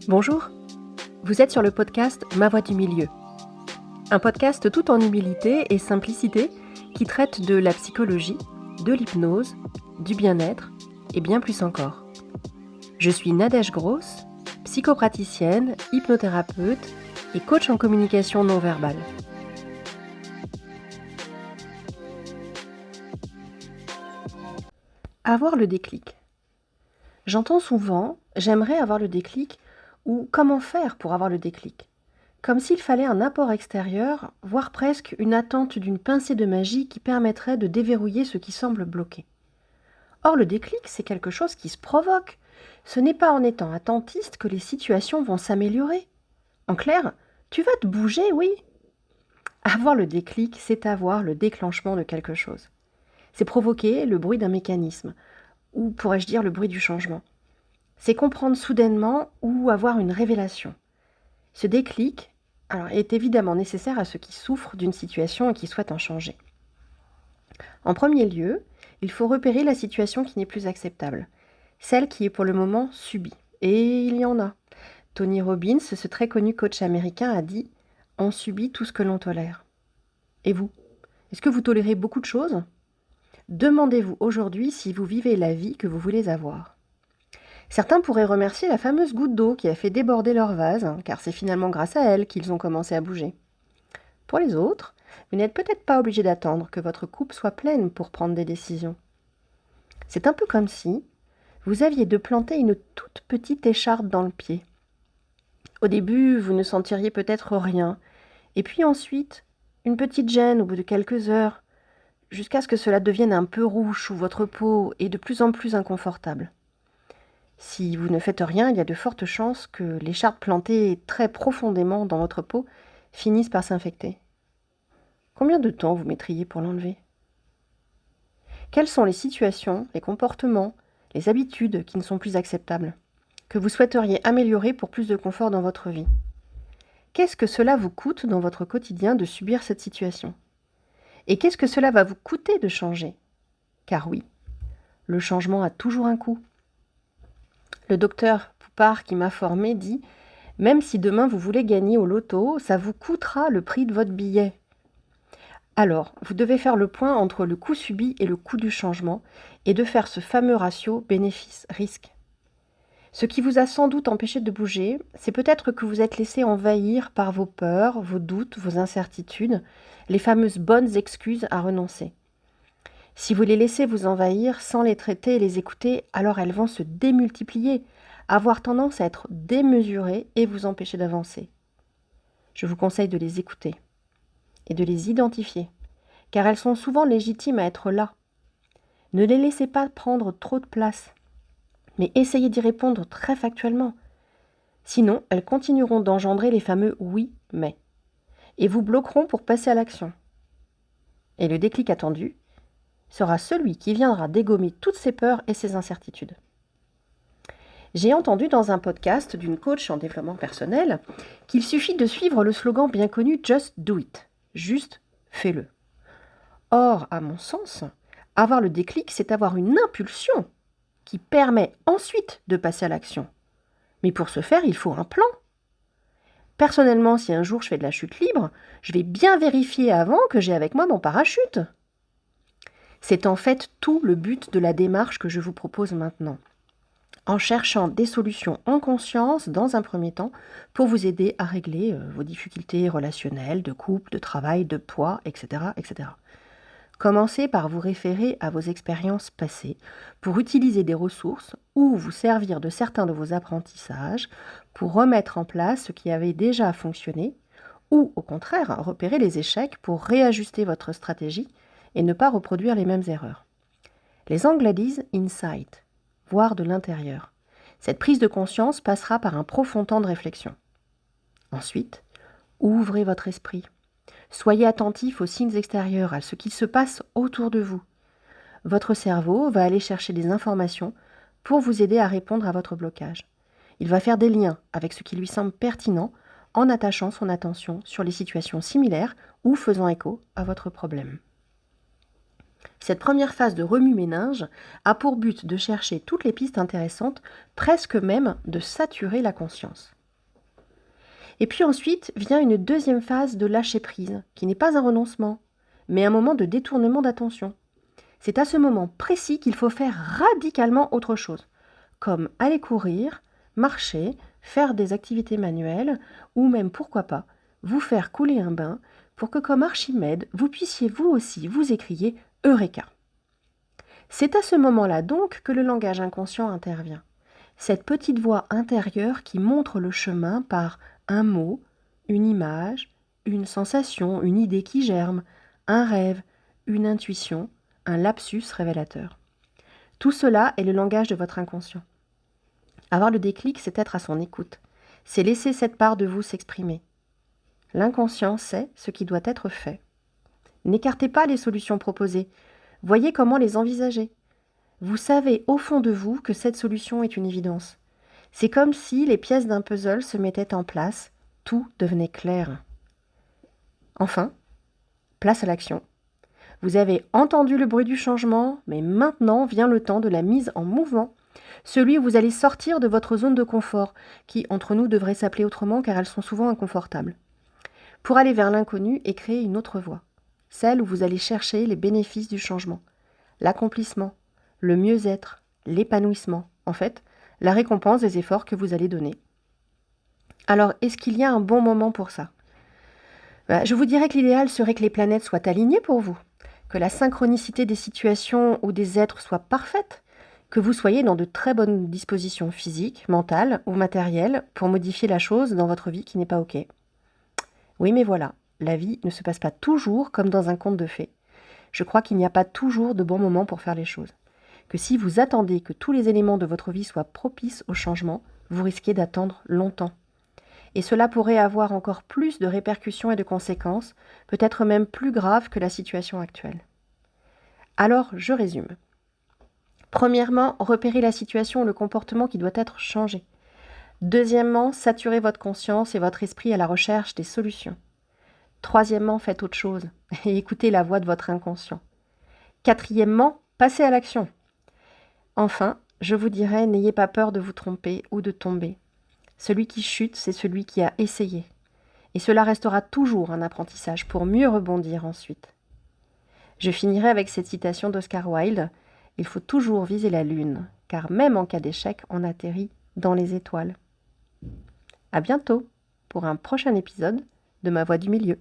Bonjour, vous êtes sur le podcast Ma Voix du Milieu. Un podcast tout en humilité et simplicité qui traite de la psychologie, de l'hypnose, du bien-être et bien plus encore. Je suis Nadège Gross, psychopraticienne, hypnothérapeute et coach en communication non verbale. Avoir le déclic. J'entends souvent « j'aimerais avoir le déclic » ou « comment faire pour avoir le déclic ?» Comme s'il fallait un apport extérieur, voire presque une attente d'une pincée de magie qui permettrait de déverrouiller ce qui semble bloqué. Or, le déclic, c'est quelque chose qui se provoque. Ce n'est pas en étant attentiste que les situations vont s'améliorer. En clair, tu vas te bouger, oui. Avoir le déclic, c'est avoir le déclenchement de quelque chose. C'est provoquer le bruit d'un mécanisme, ou pourrais-je dire le bruit du changement. C'est comprendre soudainement ou avoir une révélation. Ce déclic est évidemment nécessaire à ceux qui souffrent d'une situation et qui souhaitent en changer. En premier lieu, il faut repérer la situation qui n'est plus acceptable, celle qui est pour le moment subie. Et il y en a. Tony Robbins, ce très connu coach américain, a dit « On subit tout ce que l'on tolère ». Et vous ? Est-ce que vous tolérez beaucoup de choses ? Demandez-vous aujourd'hui si vous vivez la vie que vous voulez avoir. Certains pourraient remercier la fameuse goutte d'eau qui a fait déborder leur vase, car c'est finalement grâce à elle qu'ils ont commencé à bouger. Pour les autres, vous n'êtes peut-être pas obligé d'attendre que votre coupe soit pleine pour prendre des décisions. C'est un peu comme si vous aviez de planter une toute petite écharpe dans le pied. Au début, vous ne sentiriez peut-être rien, et puis ensuite, une petite gêne au bout de quelques heures, jusqu'à ce que cela devienne un peu rouge sous votre peau et de plus en plus inconfortable. Si vous ne faites rien, il y a de fortes chances que l'écharpe plantée très profondément dans votre peau finisse par s'infecter. Combien de temps vous mettriez pour l'enlever ? Quelles sont les situations, les comportements, les habitudes qui ne sont plus acceptables, que vous souhaiteriez améliorer pour plus de confort dans votre vie ? Qu'est-ce que cela vous coûte dans votre quotidien de subir cette situation ? Et qu'est-ce que cela va vous coûter de changer ? Car oui, le changement a toujours un coût. Le docteur Poupard qui m'a formé dit « Même si demain vous voulez gagner au loto, ça vous coûtera le prix de votre billet. » Alors, vous devez faire le point entre le coût subi et le coût du changement et de faire ce fameux ratio bénéfice-risque. Ce qui vous a sans doute empêché de bouger, c'est peut-être que vous êtes laissé envahir par vos peurs, vos doutes, vos incertitudes, les fameuses bonnes excuses à renoncer. Si vous les laissez vous envahir sans les traiter et les écouter, alors elles vont se démultiplier, avoir tendance à être démesurées et vous empêcher d'avancer. Je vous conseille de les écouter et de les identifier, car elles sont souvent légitimes à être là. Ne les laissez pas prendre trop de place, mais essayez d'y répondre très factuellement. Sinon, elles continueront d'engendrer les fameux « oui, mais » et vous bloqueront pour passer à l'action. Et le déclic attendu sera celui qui viendra dégommer toutes ces peurs et ces incertitudes. J'ai entendu dans un podcast d'une coach en développement personnel qu'il suffit de suivre le slogan bien connu « Just do it », juste fais-le. Or, à mon sens, avoir le déclic, c'est avoir une impulsion qui permet ensuite de passer à l'action. Mais pour ce faire, il faut un plan. Personnellement, si un jour je fais de la chute libre, je vais bien vérifier avant que j'ai avec moi mon parachute. C'est en fait tout le but de la démarche que je vous propose maintenant, en cherchant des solutions en conscience dans un premier temps pour vous aider à régler vos difficultés relationnelles, de couple, de travail, de poids, etc., etc. Commencez par vous référer à vos expériences passées pour utiliser des ressources ou vous servir de certains de vos apprentissages pour remettre en place ce qui avait déjà fonctionné ou, au contraire, repérer les échecs pour réajuster votre stratégie et ne pas reproduire les mêmes erreurs. Les Anglais disent « insight », voir de l'intérieur. Cette prise de conscience passera par un profond temps de réflexion. Ensuite, ouvrez votre esprit. Soyez attentif aux signes extérieurs, à ce qui se passe autour de vous. Votre cerveau va aller chercher des informations pour vous aider à répondre à votre blocage. Il va faire des liens avec ce qui lui semble pertinent en attachant son attention sur les situations similaires ou faisant écho à votre problème. Cette première phase de remue-ménage a pour but de chercher toutes les pistes intéressantes, presque même de saturer la conscience. Et puis ensuite vient une deuxième phase de lâcher-prise, qui n'est pas un renoncement, mais un moment de détournement d'attention. C'est à ce moment précis qu'il faut faire radicalement autre chose, comme aller courir, marcher, faire des activités manuelles, ou même, pourquoi pas, vous faire couler un bain, pour que comme Archimède, vous puissiez vous aussi vous écrier « Eureka ». C'est à ce moment-là donc que le langage inconscient intervient. Cette petite voix intérieure qui montre le chemin par un mot, une image, une sensation, une idée qui germe, un rêve, une intuition, un lapsus révélateur. Tout cela est le langage de votre inconscient. Avoir le déclic, c'est être à son écoute. C'est laisser cette part de vous s'exprimer. L'inconscient sait ce qui doit être fait. N'écartez pas les solutions proposées. Voyez comment les envisager. Vous savez au fond de vous que cette solution est une évidence. C'est comme si les pièces d'un puzzle se mettaient en place, tout devenait clair. Enfin, place à l'action. Vous avez entendu le bruit du changement, mais maintenant vient le temps de la mise en mouvement. Celui où vous allez sortir de votre zone de confort, qui, entre nous, devrait s'appeler autrement car elles sont souvent inconfortables, pour aller vers l'inconnu et créer une autre voie, celle où vous allez chercher les bénéfices du changement, l'accomplissement, le mieux-être, l'épanouissement, en fait, la récompense des efforts que vous allez donner. Alors, est-ce qu'il y a un bon moment pour ça ? Je vous dirais que l'idéal serait que les planètes soient alignées pour vous, que la synchronicité des situations ou des êtres soit parfaite, que vous soyez dans de très bonnes dispositions physiques, mentales ou matérielles pour modifier la chose dans votre vie qui n'est pas OK. Oui, mais voilà, la vie ne se passe pas toujours comme dans un conte de fées. Je crois qu'il n'y a pas toujours de bons moments pour faire les choses. Que si vous attendez que tous les éléments de votre vie soient propices au changement, vous risquez d'attendre longtemps. Et cela pourrait avoir encore plus de répercussions et de conséquences, peut-être même plus graves que la situation actuelle. Alors, je résume. Premièrement, repérez la situation ou le comportement qui doit être changé. Deuxièmement, saturez votre conscience et votre esprit à la recherche des solutions. Troisièmement, faites autre chose et écoutez la voix de votre inconscient. Quatrièmement, passez à l'action. Enfin, je vous dirais, n'ayez pas peur de vous tromper ou de tomber. Celui qui chute, c'est celui qui a essayé. Et cela restera toujours un apprentissage pour mieux rebondir ensuite. Je finirai avec cette citation d'Oscar Wilde. Il faut toujours viser la lune, car même en cas d'échec, on atterrit dans les étoiles. À bientôt pour un prochain épisode de Ma Voix du Milieu.